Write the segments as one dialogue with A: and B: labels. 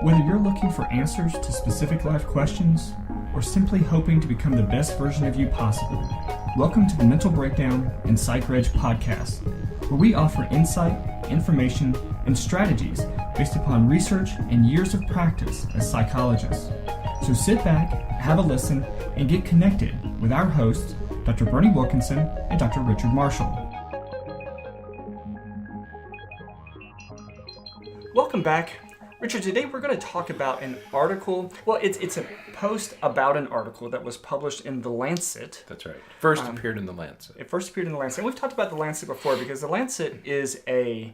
A: Whether you're looking for answers to specific life questions or simply hoping to become the best version of you possible, welcome to the Mental Breakdown and Psychreg podcast, where we offer insight, information, and strategies based upon research and years of practice as psychologists. So sit back, have a listen, and get connected with our hosts, Dr. Berney and Dr. Richard Marshall. Welcome back. Richard, today we're going to talk about an article. Well, it's a post about an article that was published in the Lancet.
B: That's right. First appeared in the Lancet.
A: It first appeared in the Lancet. And we've talked about the Lancet before because the Lancet is a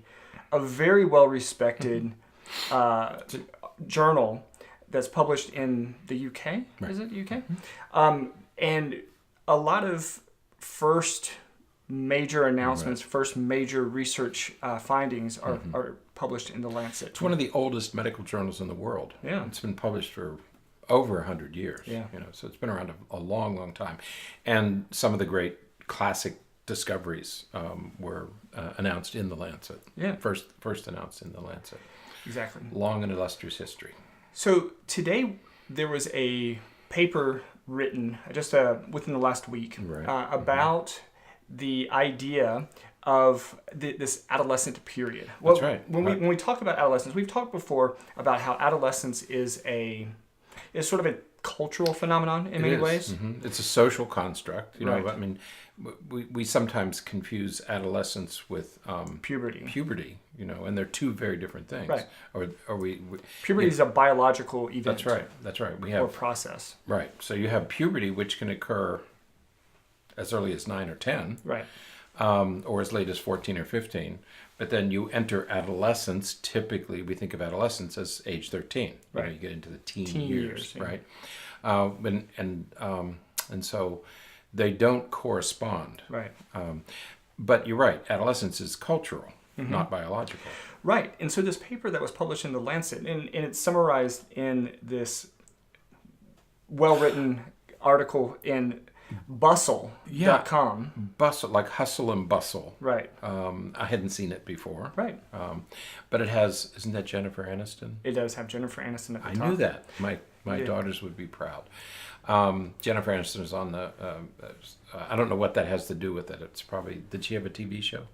A: very well-respected journal that's published in the UK. Right. Is it UK? And a lot of first major announcements, first major research findings are published in the Lancet.
B: It's one of the oldest medical journals in the world.
A: Yeah.
B: It's been published for over 100 years.
A: Yeah.
B: So it's been around a long, long time. And some of the great classic discoveries were announced in the Lancet.
A: Yeah.
B: First announced in the Lancet.
A: Exactly.
B: Long and illustrious history.
A: So today there was a paper written just within the last week about the idea of this adolescent period. Well,
B: That's right.
A: When we talk about adolescence, we've talked before about how adolescence is sort of a cultural phenomenon in many ways.
B: Mm-hmm. It's a social construct. You know, I mean, we sometimes confuse adolescence with puberty. You know, and they're two very different things.
A: Right.
B: Or we
A: puberty is a biological event.
B: That's right. We have
A: or process.
B: Right. So you have puberty, which can occur as early as 9 or 10.
A: Right.
B: Or as late as 14 or 15. But then you enter adolescence. Typically, we think of adolescence as age 13.
A: Right.
B: You know, you get into the teen years,
A: yeah.
B: right? And so they don't correspond.
A: Right.
B: But you're right. Adolescence is cultural, not biological.
A: Right. And so this paper that was published in the Lancet, and it's summarized in this well-written article in Bustle.com.
B: Bustle, like hustle and bustle.
A: Right.
B: I hadn't seen it before.
A: Right.
B: But it has, isn't that Jennifer Aniston?
A: It does have Jennifer Aniston at the top.
B: I knew that. My daughters would be proud. Jennifer Aniston is on the, I don't know what that has to do with it. It's probably, did she have a TV show?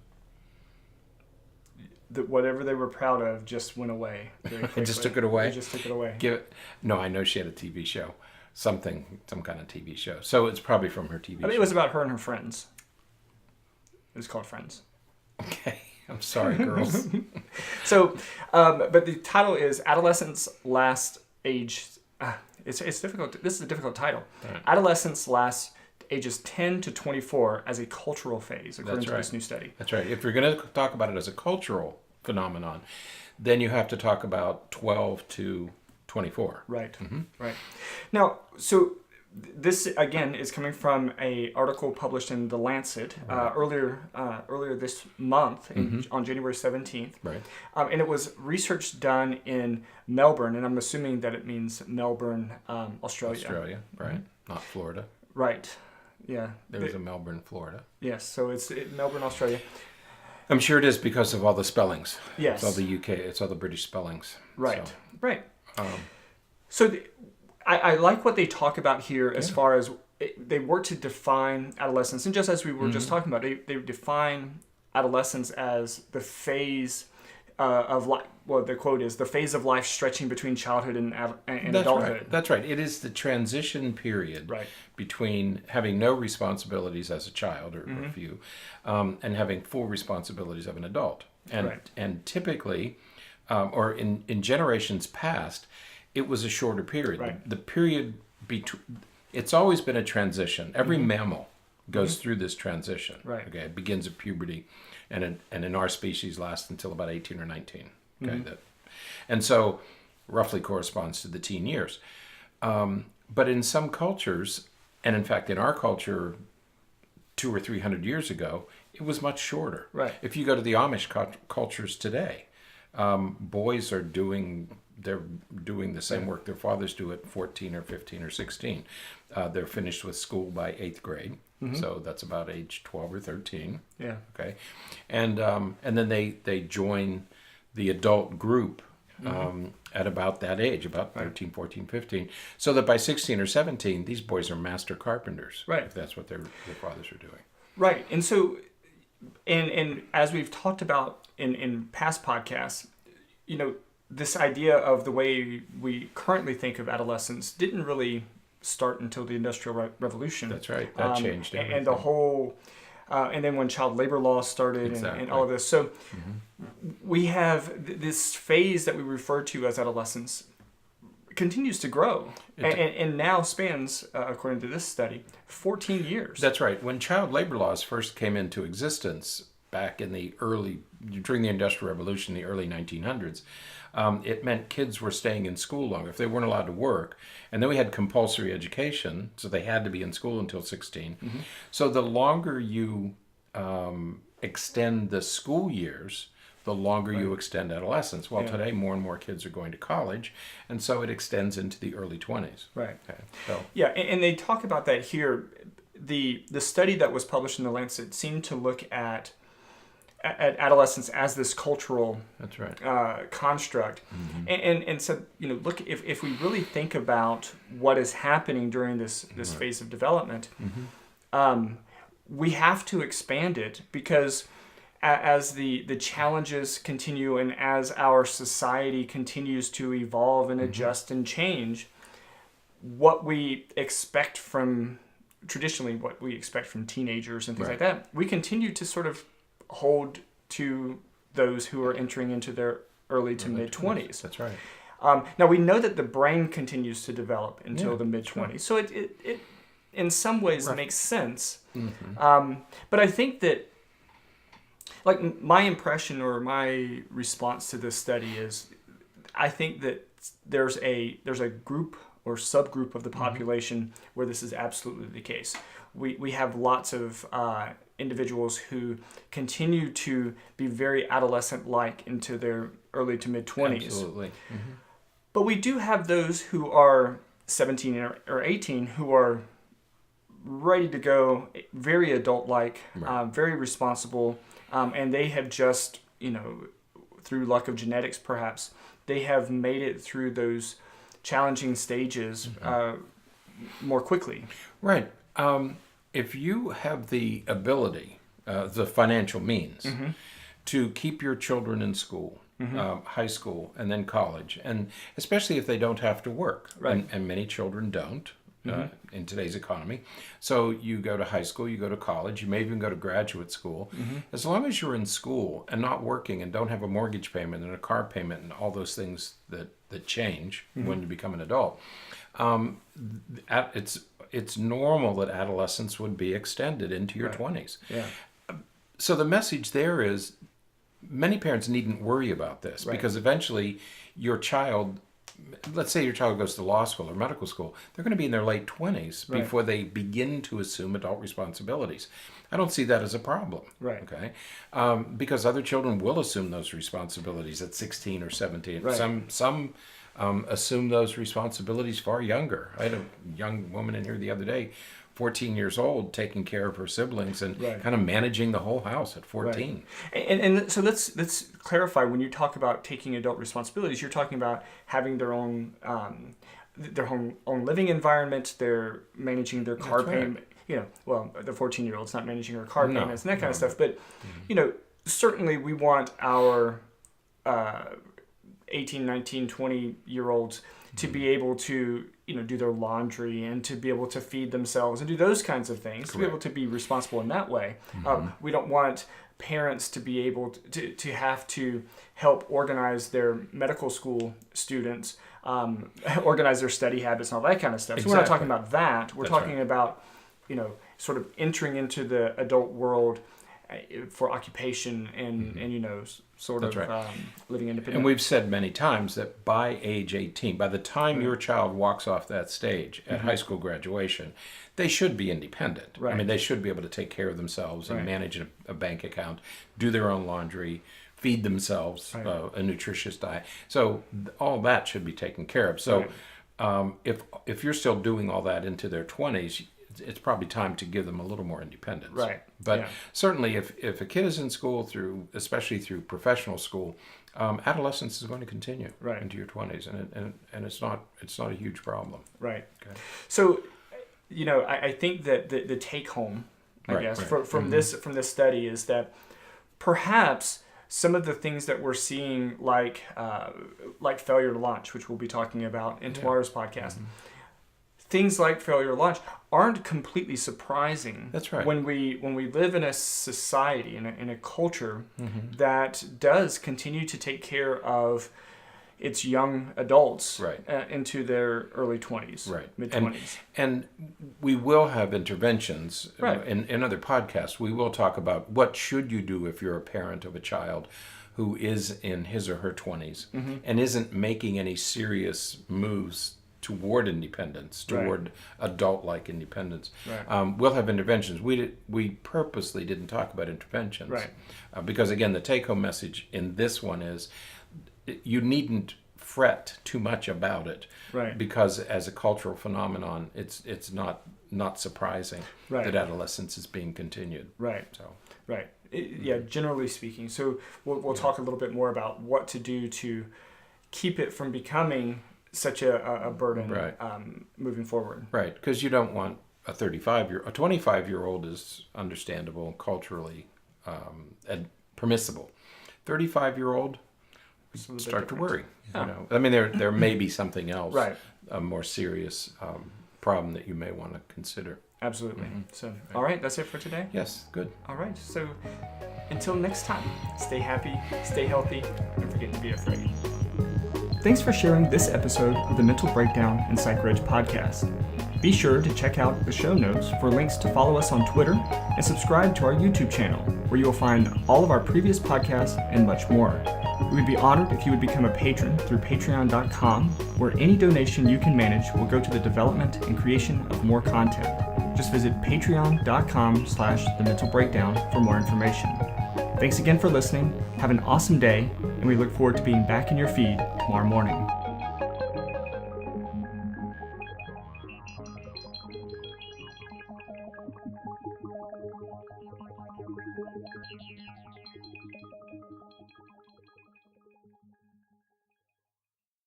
A: Whatever they were proud of just went away very quickly.
B: It just took it away?
A: They just took it away.
B: No, I know she had a TV show. Some kind of TV show. So it's probably from her TV show.
A: It was about her and her friends. It was called Friends.
B: Okay. I'm sorry, girls.
A: So, but the title is Adolescence Last Age. It's difficult. This is a difficult title. Right. Adolescence lasts ages 10 to 24 as a cultural phase, according to this new study.
B: That's right. If you're going to talk about it as a cultural phenomenon, then you have to talk about 12 to 24.
A: Right. Right. Now, so this again is coming from an article published in the Lancet earlier this month on January 17th.
B: Right.
A: And it was research done in Melbourne, and I'm assuming that it means Melbourne, Australia.
B: Australia, right? Not Florida.
A: Right. Yeah.
B: There's a Melbourne, Florida.
A: Yes. So it's Melbourne, Australia.
B: I'm sure it is because of all the spellings.
A: Yes.
B: It's all the UK. It's all the British spellings.
A: Right.
B: So.
A: Right. So I like what they talk about here as far as they work to define adolescence. And just as we were just talking about, they define adolescence as the phase of life. Well, the quote is, the phase of life stretching between childhood and adulthood.
B: Right. That's right. It is the transition period between having no responsibilities as a child or a few and having full responsibilities of an adult. And typically, or in generations past, it was a shorter period.
A: Right.
B: The period between, it's always been a transition. Every mammal goes through this transition.
A: Right.
B: Okay, it begins at puberty, and in our species lasts until about 18 or 19. Okay, and so roughly corresponds to the teen years. But in some cultures, and in fact in our culture, 200 or 300 years ago, it was much shorter.
A: Right.
B: If you go to the Amish cultures today, boys are doing the same work their fathers do at 14 or 15 or 16. They're finished with school by 8th grade. So that's about age 12 or 13.
A: Yeah.
B: Okay. And then they join the adult group at about that age, about 13, 14, 15, so that by 16 or 17, these boys are master carpenters,
A: right?
B: If that's what their fathers are doing.
A: Right. And so, and as we've talked about in past podcasts, this idea of the way we currently think of adolescence didn't really start until the Industrial Revolution.
B: That's right. That changed everything.
A: And the whole, and then when child labor laws started and all of this. So we have this phase that we refer to as adolescence continues to grow and now spans, according to this study, 14 years.
B: That's right. When child labor laws first came into existence back in during the Industrial Revolution, the early 1900s, it meant kids were staying in school longer if they weren't allowed to work. And then we had compulsory education, so they had to be in school until 16. So the longer you extend the school years, the longer you extend adolescence. Well, today more and more kids are going to college, and so it extends into the early 20s.
A: Right.
B: Okay. So.
A: Yeah, and they talk about that here. The study that was published in the Lancet seemed to look at adolescence as this cultural construct, and said, look, if we really think about what is happening during this phase of development, we have to expand it, because as the challenges continue and as our society continues to evolve and adjust and change, what we expect from teenagers and things like that, we continue to sort of hold to those who are entering into their early to mid-20s.
B: That's right.
A: Now, we know that the brain continues to develop until the mid-20s. So it in some ways makes sense. But I think that, like, my impression or my response to this study is, I think that there's a group or subgroup of the population where this is absolutely the case. We have lots of individuals who continue to be very adolescent-like into their early to mid-20s.
B: Absolutely.
A: But we do have those who are 17 or 18 who are ready to go, very adult-like, very responsible, and they have just, through luck of genetics perhaps, they have made it through those challenging stages more quickly.
B: Right. If you have the ability, the financial means, to keep your children in school, high school, and then college, and especially if they don't have to work, and many children don't in today's economy. So you go to high school, you go to college, you may even go to graduate school. As long as you're in school and not working and don't have a mortgage payment and a car payment and all those things that change when you become an adult, it's normal that adolescence would be extended into your 20s.
A: Yeah.
B: So the message there is, many parents needn't worry about this, because eventually your child, let's say your child goes to law school or medical school, they're going to be in their late 20s before they begin to assume adult responsibilities. I don't see that as a problem.
A: Right.
B: Okay. Because other children will assume those responsibilities at 16 or 17.
A: Right.
B: Some assume those responsibilities far younger. I had a young woman in here the other day, 14 years old, taking care of her siblings and kind of managing the whole house at 14.
A: Right. And so let's clarify, when you talk about taking adult responsibilities, you're talking about having their own living environment. They're managing their car payment. The 14-year-old's not managing her car payments and that kind of stuff. But certainly we want our 18, 19, 20-year-olds to be able to, do their laundry and to be able to feed themselves and do those kinds of things, to be able to be responsible in that way. We don't want parents to be able to have to help organize their medical school students, organize their study habits and all that kind of stuff. So we're not talking about that. We're talking about, sort of entering into the adult world for occupation and sort of living independently.
B: And we've said many times that by age 18, by the time your child walks off that stage at high school graduation, they should be independent. I mean, they should be able to take care of themselves and manage a bank account, do their own laundry, feed themselves a nutritious diet. So all that should be taken care of. So if you're still doing all that into their 20s, it's probably time to give them a little more independence.
A: Right.
B: But certainly if a kid is in school especially through professional school, adolescence is going to continue
C: Right.
B: into your 20s, and it's not a huge problem.
C: Right.
B: Okay.
C: So, I think that the take home, I
B: Right,
C: guess,
B: right.
C: from this study is that perhaps some of the things that we're seeing, like failure to launch, which we'll be talking about in tomorrow's podcast, things like failure to launch aren't completely surprising.
B: That's right.
C: When we live in a society, in a culture that does continue to take care of its young adults into their early 20s, mid-20s.
B: And we will have interventions.
C: Right.
B: In other podcasts, we will talk about what should you do if you're a parent of a child who is in his or her 20s and isn't making any serious moves toward independence, toward adult-like independence.
C: Right.
B: We'll have interventions. We purposely didn't talk about interventions.
C: Right.
B: Because, again, the take-home message in this one is you needn't fret too much about it,
C: Right.
B: because as a cultural phenomenon, it's not surprising that adolescence is being continued.
C: Right.
B: So.
C: Right. Generally speaking. So we'll talk a little bit more about what to do to keep it from becoming such a burden moving forward.
B: Right, because you don't want a 25-year-old is understandable, culturally and permissible. 35-year-old, start to worry.
C: Yeah.
B: I mean, there may be something else,
C: Right.
B: a more serious problem that you may want to consider.
C: Absolutely. So, all right, that's it for today.
B: Yes, good.
C: All right. So, until next time, stay happy, stay healthy, don't forget to be afraid. Thanks for sharing this episode of the Mental Breakdown and Psychreg podcast. Be sure to check out the show notes for links to follow us on Twitter and subscribe to our YouTube channel, where you will find all of our previous podcasts and much more. We would be honored if you would become a patron through patreon.com, where any donation you can manage will go to the development and creation of more content. Just visit patreon.com/thementalbreakdown for more information. Thanks again for listening. Have an awesome day, and we look forward to being back in your feed tomorrow morning.